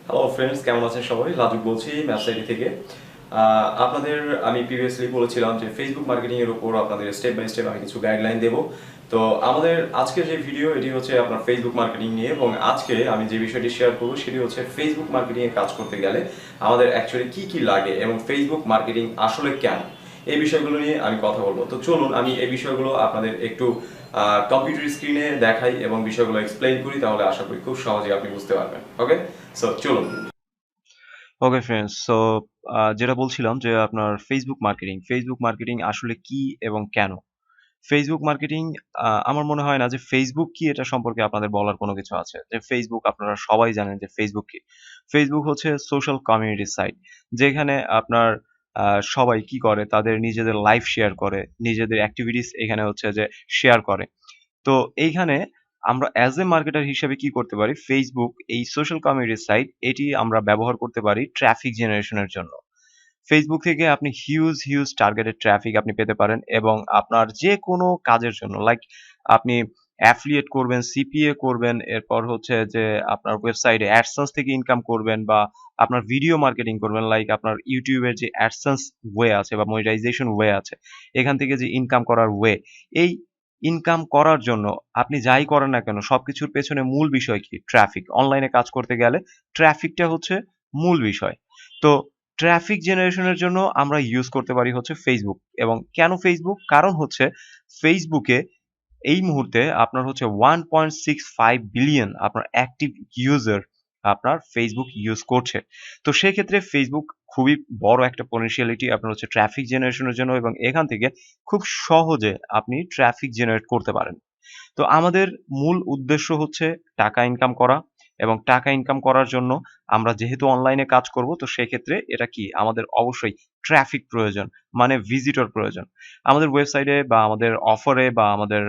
Hello friends, কেমন আছেন সবাই? লাজুক বলছি ম্যাপসাইটি থেকে। আপনাদের আমি প্রিভিয়াসলি বলেছিলাম যে ফেসবুক মার্কেটিং এর উপর আপনাদের স্টেপ বাই স্টেপ আমি কিছু গাইডলাইন দেব। তো আমাদের আজকের যে ভিডিও এটি হচ্ছে আপনার ফেসবুক মার্কেটিং নিয়ে, এবং আজকে আমি যে বিষয়টি শেয়ার করব সেটি হচ্ছে ফেসবুক মার্কেটিং এ কাজ করতে গেলে আমাদের অ্যাকচুয়ালি কি কি লাগে এবং ফেসবুক মার্কেটিং আসলে কেন, এই বিষয়গুলো নিয়ে আমি কথা বলবো। তো চলুন আমি এই বিষয়গুলো আপনাদের একটু কম্পিউটার স্ক্রিনে দেখাই এবং বিষয়গুলো এক্সপ্লেইন করি, তাহলে আশা করি খুব সহজে আপনি বুঝতে পারবেন। ওকে, সো চলুন। ওকে ফ্রেন্ডস, সো যেটা বলছিলাম যে আপনার ফেসবুক মার্কেটিং আসলে কি এবং কেন। ফেসবুক মার্কেটিং, আমার মনে হয় না যে ফেসবুক কি এটা সম্পর্কে আপনাদের বলার কোনো কিছু আছে। যে ফেসবুক আপনারা সবাই জানেন যে ফেসবুক কি। ফেসবুক হচ্ছে সোশ্যাল কমিউনিটি সাইট, যেখানে আপনার সবাই কি করে, তাদের নিজেদের লাইফ শেয়ার করে, নিজেদের অ্যাক্টিভিটিস এখানে হচ্ছে যে শেয়ার করে। তো এইখানে আমরা অ্যাজ এ মার্কেটার হিসেবে কি করতে পারি, ফেসবুক এই সোশ্যাল কমিউনিটি সাইট এটি আমরা ব্যবহার করতে পারি ট্রাফিক জেনারেশনের জন্য। ফেসবুক থেকে আপনি হিউজ টার্গেটেড ট্রাফিক আপনি পেতে পারেন, এবং আপনার যে কোনো কাজের জন্য, লাইক আপনি অ্যাফিলিয়েট করবেন, সিপিএ করবেন, এরপর হচ্ছে যে আপনার ওয়েবসাইটে অ্যাডসেন্স থেকে ইনকাম করবেন, বা আপনার ভিডিও মার্কেটিং করবেন, লাইক আপনার ইউটিউবের যে অ্যাডসেন্স ওয়ে আছে বা মনিটাইজেশন ওয়ে আছে, এখান থেকে যে ইনকাম করার ওয়ে, এই ইনকাম করার জন্য আপনি যাই করেন না কেন সবকিছুর পেছনে মূল বিষয় কি? ট্রাফিক। অনলাইনে কাজ করতে গেলে ট্রাফিকটা হচ্ছে মূল বিষয়। তো ট্রাফিক জেনারেশনের জন্য আমরা ইউজ করতে পারি হচ্ছে ফেসবুক। এবং কেন ফেসবুক? কারণ হচ্ছে ফেসবুকে এই মুহূর্তে আপনার হচ্ছে 1.65 বিলিয়ন আপনার অ্যাক্টিভ ইউজার আপনার ফেসবুক ইউজ করছে। তো সেক্ষেত্রে ফেসবুক খুবই বড় একটা পটেনশিয়ালিটি আপনার হচ্ছে ট্রাফিক জেনারেশনের জন্য, এবং এখান থেকে খুব সহজে আপনি ট্রাফিক জেনারেট করতে পারেন। তো আমাদের মূল উদ্দেশ্য হচ্ছে টাকা ইনকাম করা, এবং টাকা ইনকাম করার জন্য আমরা যেহেতু অনলাইনে কাজ করব, তো সেক্ষেত্রে এটা কি আমাদের অবশ্যই ট্রাফিক প্রয়োজন, মানে ভিজিটর প্রয়োজন। আমাদের ওয়েবসাইটে বা আমাদের অফারে বা আমাদের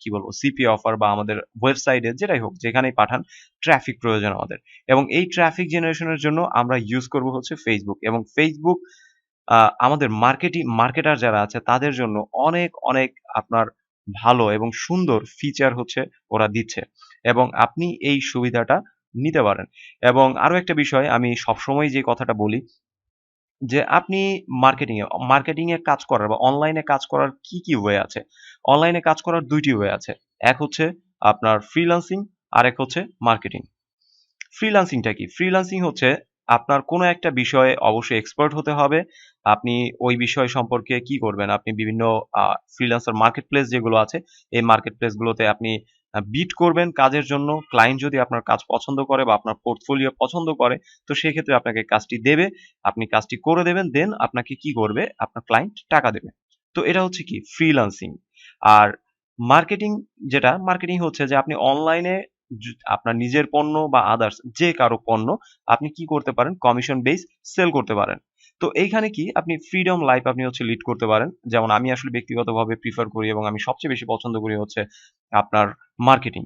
কি বলবো সিপি অফার বা আমাদের ওয়েবসাইটে যেটাই হোক যেখানেই পাঠান, ট্রাফিক প্রয়োজন আমাদের। এবং এই ট্রাফিক জেনারেশনের জন্য আমরা ইউজ করব হচ্ছে ফেসবুক। এবং ফেসবুক আমাদের মার্কেটার যারা আছে তাদের জন্য অনেক আপনার ভালো এবং সুন্দর ফিচার হচ্ছে ওরা দিচ্ছে, এবং আপনি এই সুবিধাটা নিতে পারেন। এবং আরো একটা বিষয় আমি সবসময় যে কথাটা বলি, যে আপনি মার্কেটিং এ কাজ করার বা অনলাইনে কাজ করার কি ওয়ে আছে? অনলাইনে কাজ করার ২ টি ওয়ে আছে। এক হচ্ছে আপনার ফ্রিল্যান্সিং, আরেক হচ্ছে মার্কেটিং। ফ্রিল্যান্সিংটা কি? ফ্রিল্যান্সিং হচ্ছে আপনার কোনো একটা বিষয়ে অবশ্যই এক্সপার্ট হতে হবে। আপনি ওই বিষয় সম্পর্কে কি করবেন? আপনি বিভিন্ন আ ফ্রিল্যান্সার মার্কেট প্লেস যেগুলো আছে, এই মার্কেট প্লেস গুলোতে আপনি বিড করবেন কাজের জন্য। ক্লায়েন্ট যদি আপনার কাজ পছন্দ করে বা আপনার পোর্টফোলিও পছন্দ করে, তো সেক্ষেত্রে আপনাকে কাজটি দেবে। আপনি কাজটি করে দেবেন। দেন আপনাকে কি করবে? আপনার ক্লায়েন্ট টাকা দেবে। তো এটা হচ্ছে কি? ফ্রিল্যান্সিং। আর মার্কেটিং, যেটা মার্কেটিং হচ্ছে যে আপনি অনলাইনে আপনার নিজের পণ্য বা আদার্স যে কারো পণ্য আপনি কি করতে পারেন, কমিশন বেস সেল করতে পারেন। তো এইখানে কি আপনি ফ্রিডম লাইফ আপনি হচ্ছে লিড করতে পারেন। যেমন আমি আসলে ব্যক্তিগতভাবে প্রিফার করি এবং আমি সবচেয়ে বেশি পছন্দ করি হচ্ছে আপনার মার্কেটিং।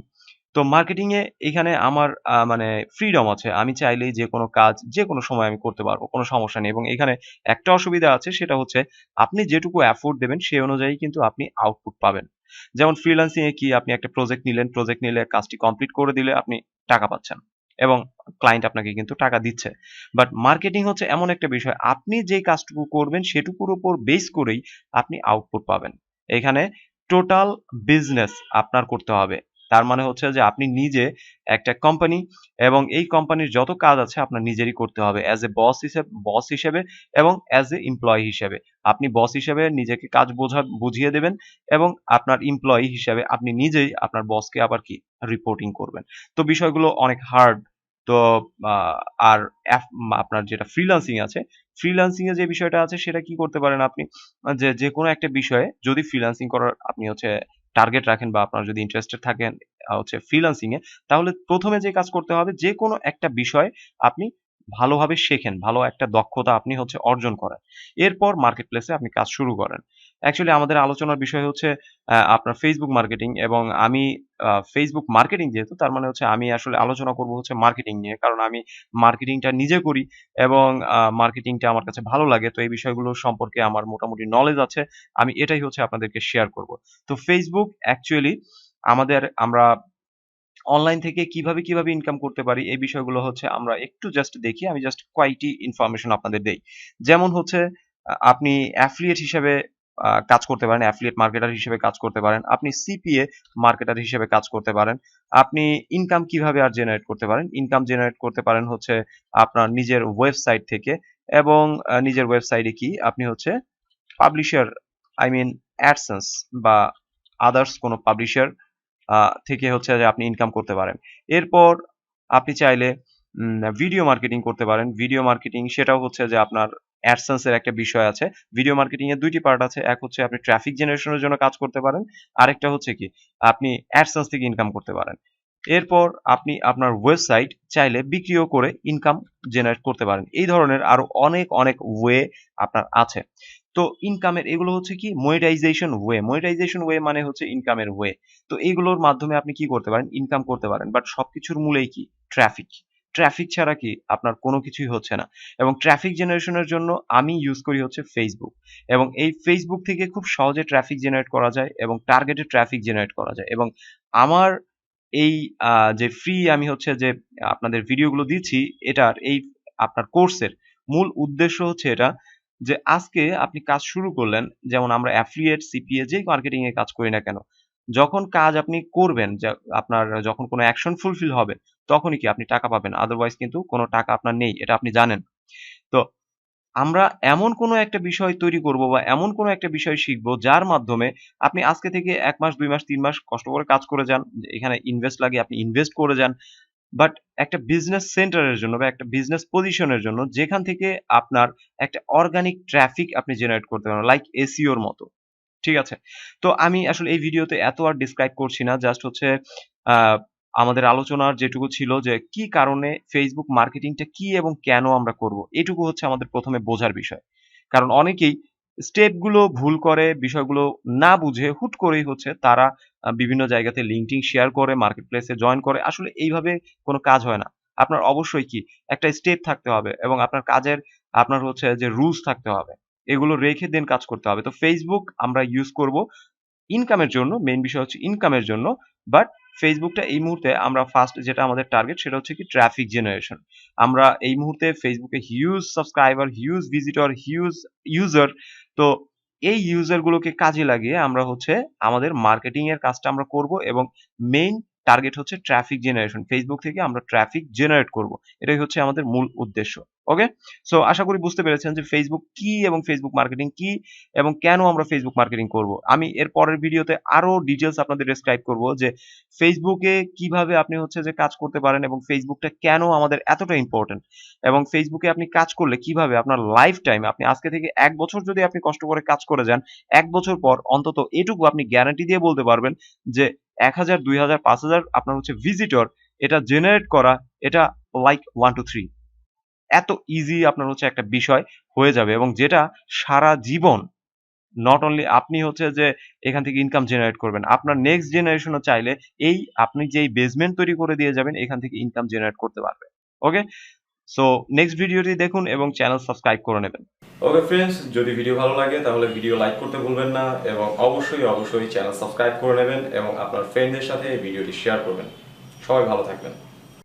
তো মার্কেটিং এ এখানে আমার মানে ফ্রিডম আছে। আমি চাইলেই যেকোনো কাজ যেকোনো সময় আমি করতে পারবো। কোনো সমস্যা নেই। এবং এখানে একটা অসুবিধা আছে, সেটা হচ্ছে আপনি যেটুকু এফোর্ট দেবেন সেই অনুযায়ী কিন্তু আপনি আউটপুট পাবেন। যেমন ফ্রিল্যান্সিং এ কি আপনি একটা প্রজেক্ট নিলেন, প্রজেক্ট নিলে কাজটি কমপ্লিট করে দিলে আপনি টাকা পাচ্ছেন। এবং ক্লায়েন্ট আপনাকে কিন্তু টাকা দিচ্ছে। বাট মার্কেটিং হচ্ছে এমন একটা বিষয়, আপনি যেই কাজটুকু করবেন সেটুকুর উপর বেস করেই আপনি আউটপুট পাবেন। এখানে টোটাল বিজনেস আপনার করতে হবে। তার মানে হচ্ছে যে আপনি নিজে একটা কোম্পানি, এবং এই কোম্পানির যত কাজ আছে আপনার নিজেরই করতে হবে অ্যাজ এ বস হিসেবে এবং অ্যাজ এ এমপ্লয়ি হিসেবে। আপনি বস হিসেবে নিজেকে কাজ বুঝিয়ে দেবেন, এবং আপনার এমপ্লয়ি হিসেবে আপনি নিজেই আপনার বসকে আবার কি রিপোর্টিং করবেন। তো বিষয়গুলো অনেক হার্ড। তো আর আপনার যেটা ফ্রিল্যান্সিং আছে, ফ্রিল্যান্সিং এ যে বিষয়টা আছে সেটা কি করতে পারেন আপনি, যে কোনো একটা বিষয়ে যদি ফ্রিল্যান্সিং করার আপনি হচ্ছে টার্গেট রাখেন, বা আপনার যদি ইন্টারেস্টেড থাকেন হচ্ছে ফ্রিল্যান্সিং এ, তাহলে প্রথমে যে কাজ করতে হবে যে কোনো একটা বিষয় আপনি ভালোভাবে শেখেন, ভালো একটা দক্ষতা আপনি হচ্ছে অর্জন করেন। এরপর মার্কেট প্লেসে আপনি কাজ শুরু করেন। অ্যাকচুয়ালি আমাদের আলোচনার বিষয় হচ্ছে আপনার ফেসবুক মার্কেটিং, এবং আমি ফেসবুক মার্কেটিং যেহেতু, তার মানে হচ্ছে আমি আসলে আলোচনা করব হচ্ছে মার্কেটিং নিয়ে। কারণ আমি মার্কেটিংটা নিজে করি, এবং মার্কেটিংটা আমার কাছে ভালো লাগে। তো এই বিষয়গুলো সম্পর্কে আমার মোটামুটি নলেজ আছে। আমি এটাই হচ্ছে আপনাদেরকে শেয়ার করব। তো ফেসবুক অ্যাকচুয়ালি আমরা অনলাইন থেকে কিভাবে ইনকাম করতে পারি এই বিষয়গুলো হচ্ছে আমরা একটু জাস্ট দেখি। আমি জাস্ট কয়েকটি ইনফরমেশন আপনাদের দেই। যেমন হচ্ছে আপনি অ্যাফিলিয়েট হিসেবে কাজ করতে পারেন, অ্যাফিলিয়েট মার্কেটার হিসেবে কাজ করতে পারেন। আপনি সিপিএ মার্কেটার হিসেবে কাজ করতে পারেন। আপনি ইনকাম কিভাবে আর জেনারেট করতে পারেন? ইনকাম জেনারেট করতে পারেন হচ্ছে আপনার নিজের ওয়েবসাইট থেকে এবং নিজের ওয়েবসাইটে কি আপনি হচ্ছে পাবলিশার আই মিন অ্যাডসেন্স বা আদার্স কোনো পাবলিশার থেকে হচ্ছে যে আপনি ইনকাম করতে পারেন। এরপর আপনি চাইলে ভিডিও মার্কেটিং করতে পারেন। ভিডিও মার্কেটিং সেটাও হচ্ছে যে আপনার অ্যাডসেন্স এর একটা বিষয় আছে। ভিডিও মার্কেটিং এর ২ টি পার্ট আছে। এক হচ্ছে আপনি ট্রাফিক জেনারেশনের জন্য কাজ করতে পারেন। আরেকটা হচ্ছে কি আপনি অ্যাডসেন্স থেকে ইনকাম করতে পারেন। এরপর আপনি আপনার ওয়েবসাইট চাইলে বিক্রিও করে ইনকাম জেনারেট করতে পারেন। এই ধরনের আরো অনেক ওয়ে আপনার আছে। তো ইনকামের এগুলো হচ্ছে কি মনিটাইজেশন ওয়ে। মনিটাইজেশন ওয়ে মানে হচ্ছে ইনকামের ওয়ে। তো এইগুলোর মাধ্যমে আপনি কি করতে পারেন? ইনকাম করতে পারেন। বাট সবকিছুর মূলেই কি? ট্রাফিক। ট্রাফিক ছাড়া কি আপনার কোনো কিছুই হচ্ছে না। এবং ট্রাফিক জেনারেশনের জন্য আমি ইউজ করি হচ্ছে ফেসবুক। এবং এই ফেসবুক থেকে খুব সহজে ট্রাফিক জেনারেট করা যায় এবং টার্গেটেড ট্রাফিক জেনারেট করা যায়। এবং আমার এই যে ফ্রি আমি হচ্ছে যে আপনাদের ভিডিওগুলো দিচ্ছি এটার এই আপনার কোর্সের মূল উদ্দেশ্য হচ্ছে এটা যে আজকে আপনি কাজ শুরু করলেন, যেমন আমরা অ্যাফিলিয়েট, সিপিএ যেই মার্কেটিং এ কাজ করি না কেন, যখন কাজ আপনি করবেন আপনার যখন কোনো অ্যাকশন ফুলফিল হবে তখনই কি আপনি টাকা পাবেন। আদারওয়াইজ কিন্তু কোনো টাকা আপনার নেই। এটা আপনি জানেন। তো আমরা এমন কোনো একটা বিষয় তৈরি করব বা এমন কোনো একটা বিষয় শিখব যার মাধ্যমে আপনি আজকে থেকে ১ মাস, ২ মাস, ৩ মাস কষ্ট করে কাজ করে যান। এখানে ইনভেস্ট লাগে আপনি ইনভেস্ট করে যান। বাট একটা বিজনেস সেন্টারের জন্য বা একটা বিজনেস পজিশনের জন্য যেখান থেকে আপনার একটা অর্গানিক ট্রাফিক আপনি জেনারেট করতে পারেন লাইক এসইওর মতো। ঠিক আছে? তো আমি আসলে এই ভিডিওতে এত আর ডিসক্রাইব করছি না। জাস্ট হচ্ছে আ আমাদের আলোচনার যেটুকু ছিল যে কি কারণে Facebook মার্কেটিংটা কি এবং কেন আমরা করব? এটুকু হচ্ছে আমাদের ১ম এ বোঝার বিষয়। কারণ অনেকেই স্টেপ গুলো ভুল করে, বিষয়গুলো না বুঝে হুট করেই হচ্ছে তারা বিভিন্ন জায়গাতে লিঙ্ক-টিঙ্ক শেয়ার করে, মার্কেট প্লেস এ জয়েন করে। আসলে এইভাবে কোনো কাজ হয় না। আপনার অবশ্যই কি একটা স্টেপ থাকতে হবে এবং আপনার কাজের আপনার হচ্ছে যে রুলস থাকতে হবে। এগুলো রেখে দেন কাজ করতে হবে। তো Facebook আমরা ইউজ করব ইনকামের জন্য, মেইন বিষয় হচ্ছে ইনকামের জন্য। বাট ফেসবুকটা এই মুহূর্তে আমরা ফার্স্ট যেটা আমাদের টার্গেট সেটা হচ্ছে কি ট্রাফিক জেনারেশন। আমরা এই মুহূর্তে ফেসবুকে huge subscriber, huge visitor, huge user. তো এই ইউজার গুলোকে কাজে লাগিয়ে আমরা হচ্ছে আমাদের মার্কেটিং এর কাজটা আমরা করব এবং মেইন টার্গেট হচ্ছে ট্রাফিক জেনারেশন। ফেসবুক থেকে আমরা ট্রাফিক জেনারেট করব। এটাই হচ্ছে আমাদের মূল উদ্দেশ্য। ওকে? সো আশা করি বুঝতে পেরেছেন যে ফেসবুক কি এবং ফেসবুক মার্কেটিং কি এবং কেন আমরা ফেসবুক মার্কেটিং করব। আমি এর পরের ভিডিওতে আরো ডিটেইলস আপনাদের ডেসক্রাইব করব যে ফেসবুকে কিভাবে আপনি হচ্ছে যে কাজ করতে পারেন এবং ফেসবুকটা কেন আমাদের এতটা ইম্পোর্টেন্ট এবং ফেসবুকে আপনি কাজ করলে কিভাবে আপনার লাইফ টাইম আপনি আজকে থেকে ১ বছর যদি আপনি কষ্ট করে কাজ করে যান, ১ বছর পর অন্তত এটুকু আপনি গ্যারান্টি দিয়ে বলতে পারবেন যে ১,০০০, ২,০০০, ৫,০০০ আপনার হচ্ছে ভিজিটর এটা জেনারেট করা এটা লাইক 1 to 3 এত ইজি আপনার হচ্ছে একটা বিষয় হয়ে যাবে এবং যেটা সারা জীবন নট অনলি আপনি হচ্ছে যে এখান থেকে ইনকাম জেনারেট করবেন। আপনার নেক্সট জেনারেশনও চাইলে এই আপনি যেই বেসমেন্ট তৈরি করে দিয়ে যাবেন এখান থেকে ইনকাম জেনারেট করতে পারবে। ওকে? সো নেক্সট ভিডিওটি দেখুন এবং চ্যানেল সাবস্ক্রাইব করে নেবেন। ওকে ফ্রেন্ডস, যদি ভিডিও ভালো লাগে তাহলে ভিডিও লাইক করতে ভুলবেন না এবং অবশ্যই চ্যানেল সাবস্ক্রাইব করে নেবেন এবং আপনার ফ্রেন্ডদের সাথে এই ভিডিওটি শেয়ার করবেন। সবাই ভালো থাকবেন।